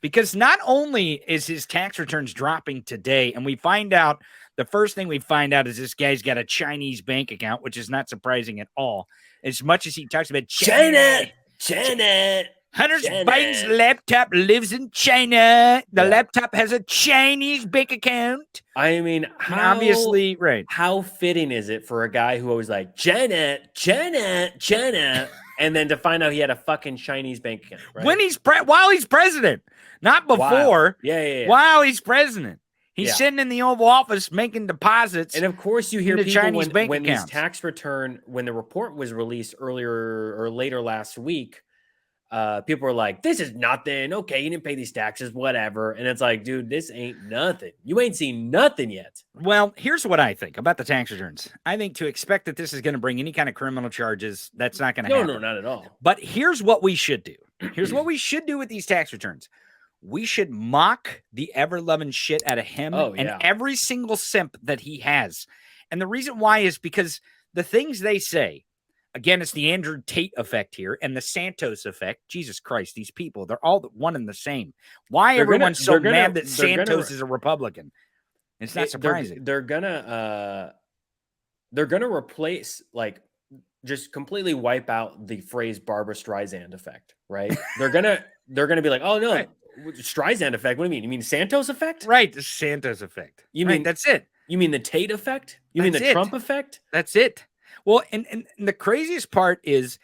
Because not only is his tax returns dropping today, and we find out, the first thing we find out is this guy's got a Chinese bank account, which is not surprising at all. As much as he talks about China. Hunter Biden's laptop lives in China. The laptop has a Chinese bank account. I mean, obviously, right. How fitting is it for a guy who always like, China, and then to find out he had a fucking Chinese bank account, right? When while he's president, not before. Yeah. While he's president. He's sitting in the Oval Office making deposits. And of course, you hear people Chinese bank when accounts. these tax return, when the report was released earlier or later last week, people were like, this is nothing. Okay, you didn't pay these taxes, whatever. And it's like, dude, this ain't nothing. You ain't seen nothing yet. Well, here's what I think about the tax returns. I think to expect that this is going to bring any kind of criminal charges, that's not going to happen. No, not at all. But here's what we should do. Here's what we should do with these tax returns. We should mock the ever-loving shit out of him and every single simp that he has. And the reason why is because the things they say, again, it's the Andrew Tate effect here and the Santos effect. Jesus Christ, these people, they're all one and the same. Why everyone's so mad that Santos is a Republican? It's not surprising. They're gonna replace, like, just completely wipe out the phrase Barbara Streisand effect, right? They're gonna be like, oh no, right. Streisand effect. What do you mean? You mean Santos effect? Right, the Santos effect. You mean that's it? You mean the Tate effect? You mean the Trump effect? That's it. Well, and the craziest part is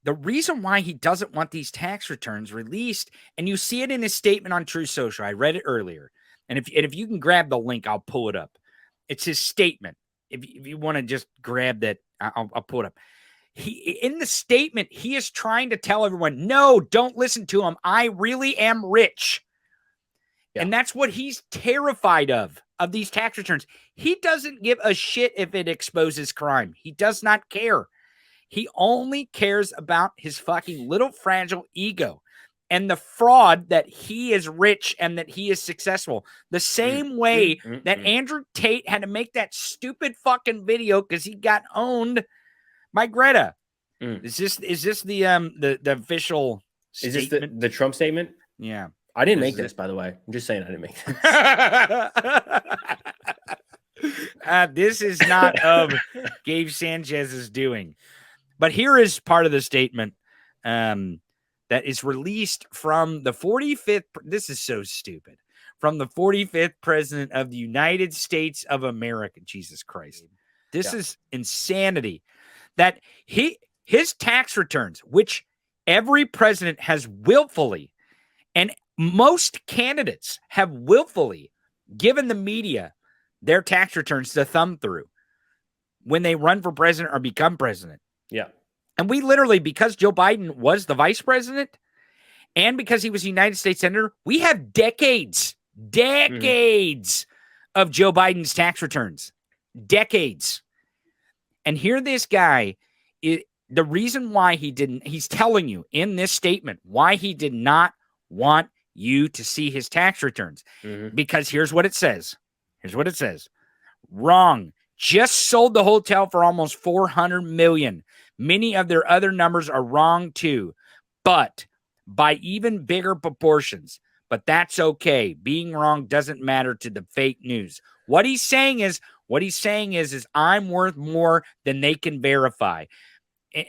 the reason why he doesn't want these tax returns released, and you see it in his statement on True Social. I read it earlier, and if you can grab the link, I'll pull it up. It's his statement. If you want to just grab that, I'll pull it up. In the statement, he is trying to tell everyone, no, don't listen to him. I really am rich. Yeah. And that's what he's terrified of these tax returns. He doesn't give a shit if it exposes crime. He does not care. He only cares about his fucking little fragile ego and the fraud that he is rich and that he is successful. The same way that Andrew Tate had to make that stupid fucking video because he got owned by Greta. Is this the official statement? Is this the Trump statement? Yeah. I didn't make this, by the way. I'm just saying I didn't make this. This is not of Gabe Sanchez's doing. But here is part of the statement that is released from the 45th. This is so stupid. From the 45th president of the United States of America. Jesus Christ. This is insanity. That his tax returns, which every president has willfully, and most candidates have willfully given the media their tax returns to thumb through when they run for president or become president. Yeah. And we literally, because Joe Biden was the vice president and because he was a United States senator, we have decades of Joe Biden's tax returns. Decades. And here this guy, the reason why he's telling you in this statement why he did not want you to see his tax returns. Because here's what it says. Wrong. Just sold the hotel for almost $400 million. Many of their other numbers are wrong too, but by even bigger proportions. But that's okay. Being wrong doesn't matter to the fake news. What he's saying is I'm worth more than they can verify.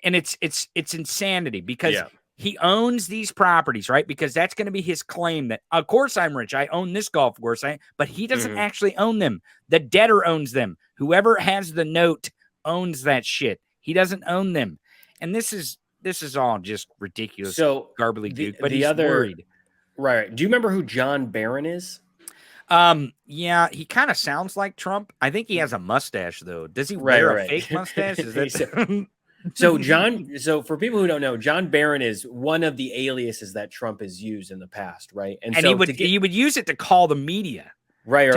And it's insanity because he owns these properties, right? Because that's going to be his claim that, of course, I'm rich. I own this golf course, but he doesn't actually own them. The debtor owns them. Whoever has the note owns that shit. He doesn't own them. And this is all just ridiculous. So gobbledygook, but he's worried. Right. Do you remember who John Barron is? Yeah, he kind of sounds like Trump. I think he has a mustache though. Does he wear a fake mustache? Is that So for people who don't know, John Barron is one of the aliases that Trump has used in the past, right? And so he would use it to call the media. Right.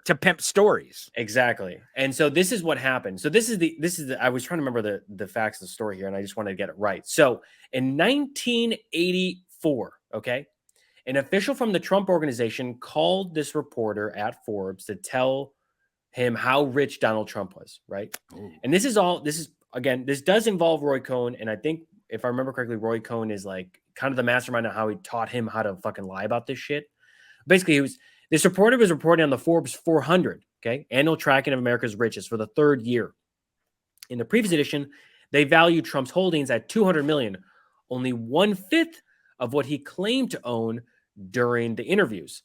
To pimp stories. Exactly. And so this is what happened. So this is the I was trying to remember the facts of the story here, and I just wanted to get it right. So in 1984, okay, an official from the Trump organization called this reporter at Forbes to tell him how rich Donald Trump was, right? Ooh. And this does involve Roy Cohn, and I think if I remember correctly, Roy Cohn is like kind of the mastermind of how he taught him how to fucking lie about this shit. Basically, this reporter was reporting on the Forbes 400, okay, annual tracking of America's richest for the 3rd year. In the previous edition, they valued Trump's holdings at $200 million, only 1/5 of what he claimed to own during the interviews.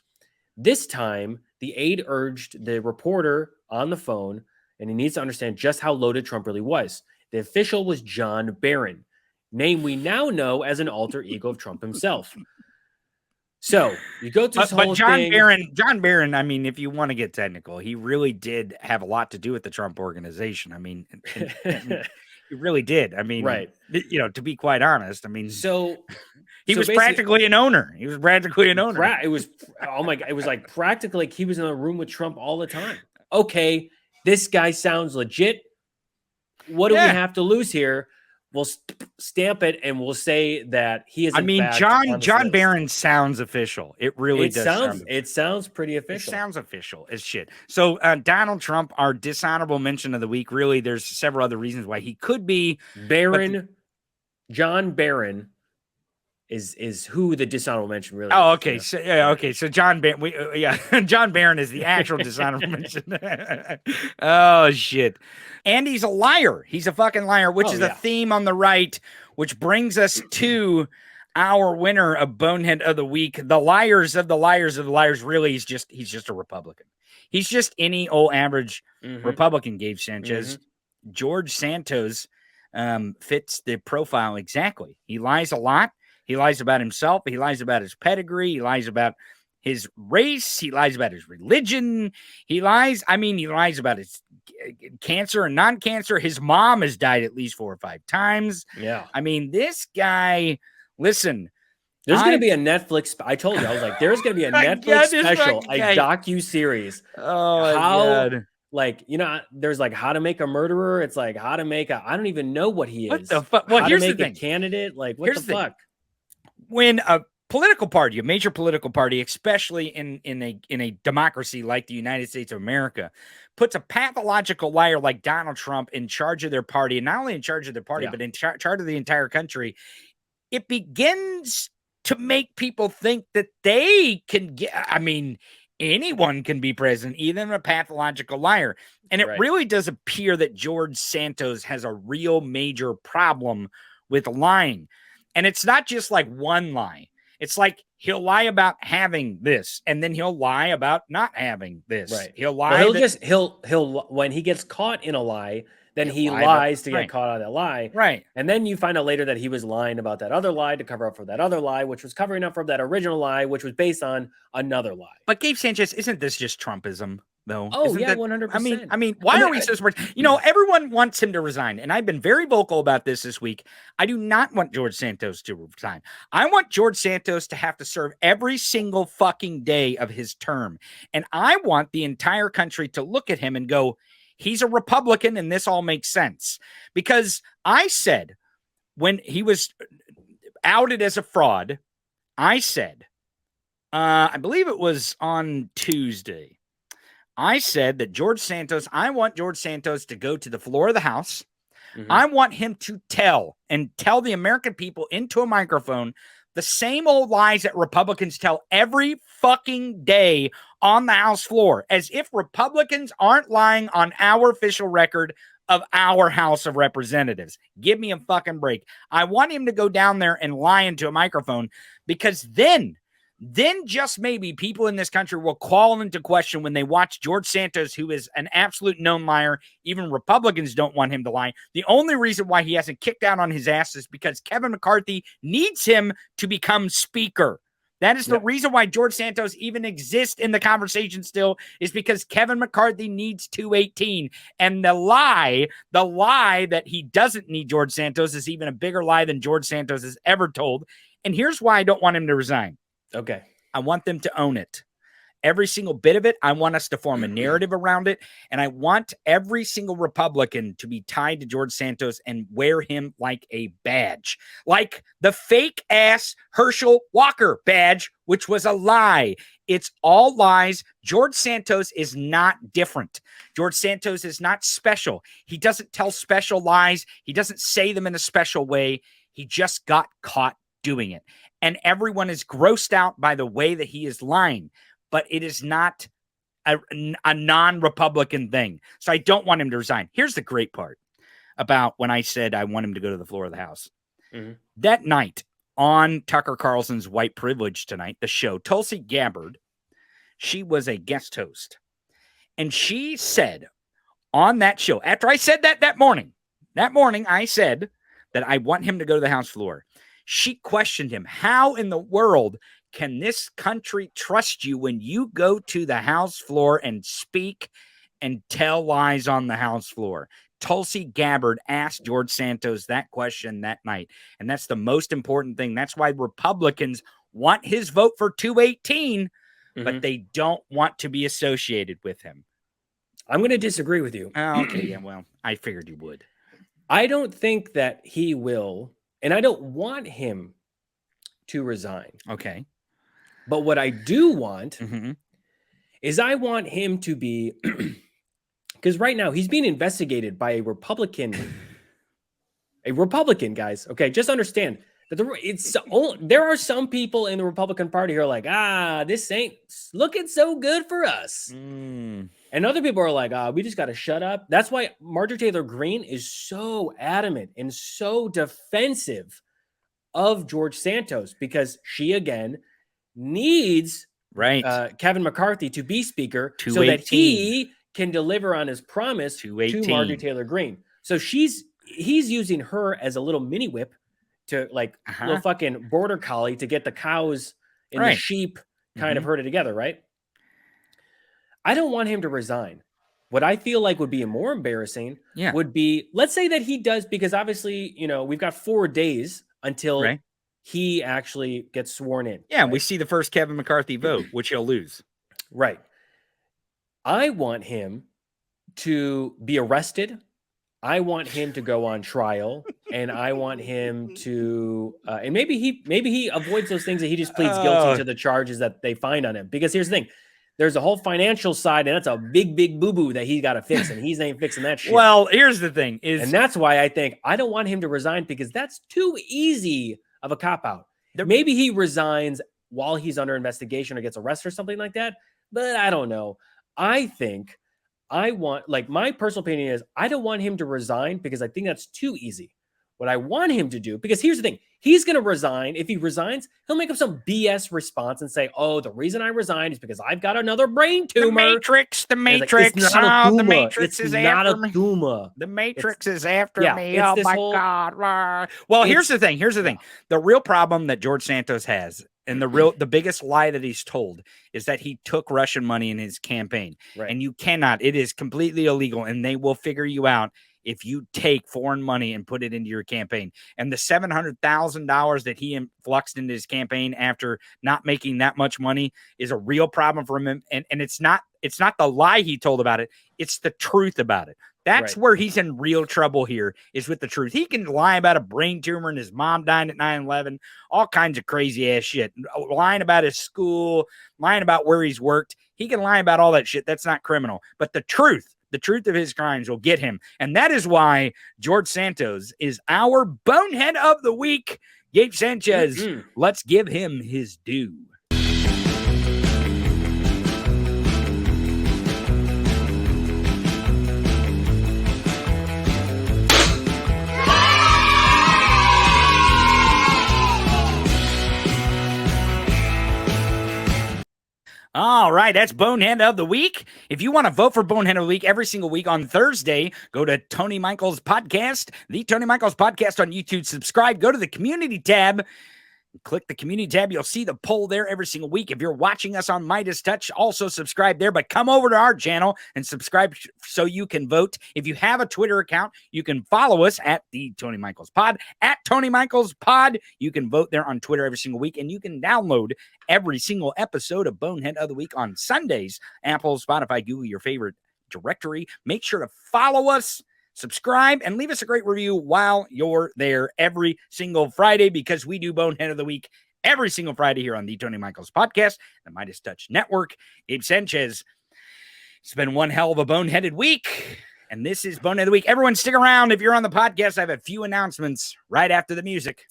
This time, the aide urged the reporter on the phone, and he needs to understand just how loaded Trump really was. The official was John Barron, name we now know as an alter ego of Trump himself. So you go through this whole thing. John Barron, I mean, if you want to get technical, he really did have a lot to do with the Trump organization. I mean, he really did. I mean, right. You know, to be quite honest, I mean, so he was practically an owner. He was practically an owner. It was, oh my God, it was like practically like he was in a room with Trump all the time. Okay, this guy sounds legit. What do we have to lose here? We'll stamp it and we'll say that he is. I mean, John Barron sounds official. It really does. It sounds pretty official. It sounds official as shit. So Donald Trump, our dishonorable mention of the week. Really, there's several other reasons why he could be Barron. John Barron is who the dishonorable mention really. Oh, okay. So okay. So John Barron, John Barron is the actual dishonorable mention. Oh shit. And he's a liar. He's a fucking liar, which is a theme on the right, which brings us to our winner of Bonehead of the Week. The liars of the liars of the liars. Really, he's just a Republican. He's just any old average Republican, Gabe Sanchez. George Santos fits the profile exactly. He lies a lot. He lies about himself. He lies about his pedigree. He lies about his race. He lies about his religion. He lies about his cancer and non-cancer. His mom has died at least 4 or 5 times. Yeah. I mean, this guy, listen. There's going to be a Netflix. I told you, I was like, there's going to be a Netflix special, a docu-series. Oh, my God. Like, you know, there's like how to make a murderer. It's like how to make I don't even know what he is. What the fuck? Well, here's the thing. A candidate. Like, what the fuck? When a political party, a major political party, especially in a democracy like the United States of America, puts a pathological liar like Donald Trump in charge of their party, and not only in charge of their party, but in charge of the entire country, it begins to make people think that they can get, I mean, anyone can be president, even a pathological liar. And it really does appear that George Santos has a real major problem with lying. And it's not just like one lie. It's like he'll lie about having this, and then he'll lie about not having this. Right. He'll lie. He'll when he gets caught in a lie, then he lies to get caught on that lie. Right. And then you find out later that he was lying about that other lie to cover up for that other lie, which was covering up for that original lie, which was based on another lie. But Gabe Sanchez, isn't this just Trumpism? Though. Oh, yeah, 100%. I mean, why are we so smart? You know, everyone wants him to resign, and I've been very vocal about this week. I do not want George Santos to resign. I want George Santos to have to serve every single fucking day of his term, and I want the entire country to look at him and go, he's a Republican, and this all makes sense. Because I said, when he was outed as a fraud, I said, I believe it was on Tuesday, I said that I want George Santos to go to the floor of the House. I want him to tell the American people into a microphone the same old lies that Republicans tell every fucking day on the House floor, as if Republicans aren't lying on our official record of our House of Representatives. Give me a fucking break. I want him to go down there and lie into a microphone, because then just maybe people in this country will call into question when they watch George Santos, who is an absolute known liar. Even Republicans don't want him to lie. The only reason why he hasn't kicked out on his ass is because Kevin McCarthy needs him to become speaker. That is the reason why George Santos even exists in the conversation still, is because Kevin McCarthy needs 218. And the lie that he doesn't need George Santos is even a bigger lie than George Santos has ever told. And here's why I don't want him to resign. Okay. I want them to own it. Every single bit of it. I want us to form a narrative around it. And I want every single Republican to be tied to George Santos and wear him like a badge. Like the fake ass Herschel Walker badge, which was a lie. It's all lies. George Santos is not different. George Santos is not special. He doesn't tell special lies. He doesn't say them in a special way. He just got caught doing it. and everyone is grossed out by the way that he is lying, but it is not a non-Republican thing. So I don't want him to resign. Here's the great part about when I said I want him to go to the floor of the House. Mm-hmm. That night on Tucker Carlson's White Privilege Tonight, the show, Tulsi Gabbard, she was a guest host. And she said on that show, after I said that morning, I said that I want him to go to the House floor. She questioned him. How in the world can this country trust you when you go to the House floor and speak and tell lies on the House floor? Tulsi Gabbard asked George Santos that question that night. And that's the most important thing. That's why Republicans want his vote for 218, but they don't want to be associated with him. I'm going to disagree with you. Oh, okay. Yeah, well, I figured you would. I don't think that he will, and I don't want him to resign. Okay. But what I do want is I want him to be, because right now he's being investigated by a Republican, guys. Okay, just understand that there are some people in the Republican Party who are like, this ain't looking so good for us. And other people are like, we just got to shut up. That's why Marjorie Taylor Greene is so adamant and so defensive of George Santos, because she, again, needs Kevin McCarthy to be speaker so that he can deliver on his promise to Marjorie Taylor Greene. So he's using her as a little mini whip to little fucking border collie to get the cows and the sheep kind of herded together, right? I don't want him to resign. What I feel like would be more embarrassing would be, let's say that he does, because obviously, we've got 4 days until he actually gets sworn in. Yeah, we see the first Kevin McCarthy vote, which he'll lose. Right. I want him to be arrested. I want him to go on trial, and I want him to, and maybe he avoids those things, that he just pleads guilty to the charges that they find on him. Because here's the thing. There's a whole financial side, and that's a big, big boo-boo that he's got to fix, and he's ain't fixing that shit. Well, here's the thing. And that's why I think I don't want him to resign, because that's too easy of a cop-out. Maybe he resigns while he's under investigation or gets arrested or something like that, but I don't know. I think my personal opinion is I don't want him to resign, because I think that's too easy. What I want him to do, because here's the thing, he's going to resign. If he resigns, he'll make up some BS response and say, the reason I resigned is because I've got another brain tumor. The Matrix. It's not a tumor. The Matrix is after me. Tumor. The Matrix is after me. Oh, my God. Well, here's the thing. The real problem that George Santos has, and the biggest lie that he's told, is that he took Russian money in his campaign. Right. And you cannot. It is completely illegal, and they will figure you out if you take foreign money and put it into your campaign. And the $700,000 that he influxed into his campaign after not making that much money is a real problem for him. And it's not the lie he told about it. It's the truth about it. That's where he's in real trouble here, is with the truth. He can lie about a brain tumor and his mom dying at 9/11, all kinds of crazy ass shit, lying about his school, lying about where he's worked. He can lie about all that shit. That's not criminal. But the truth of his crimes will get him. And that is why George Santos is our bonehead of the week. Gabe Sanchez, let's give him his due. All right, that's Bonehead of the Week. If you want to vote for Bonehead of the Week every single week on Thursday, go to Tony Michaels Podcast, the Tony Michaels Podcast on YouTube. Subscribe. Go to the community tab. Click the community tab. You'll see the poll there every single week. If you're watching us on MeidasTouch, also subscribe there. But come over to our channel and subscribe so you can vote. If you have a Twitter account, you can follow us at the Tony Michaels Pod, at Tony Michaels Pod. You can vote there on Twitter every single week, and you can download every single episode of Bonehead of the Week on Sundays. Apple, Spotify, Google, your favorite directory. Make sure to follow us, subscribe, and leave us a great review while you're there every single Friday, because we do Bonehead of the Week every single Friday here on the Tony Michaels Podcast, the MeidasTouch Network. Gabe Sanchez, it's been one hell of a boneheaded week, and this is Bonehead of the Week. Everyone stick around. If you're on the podcast, I have a few announcements right after the music.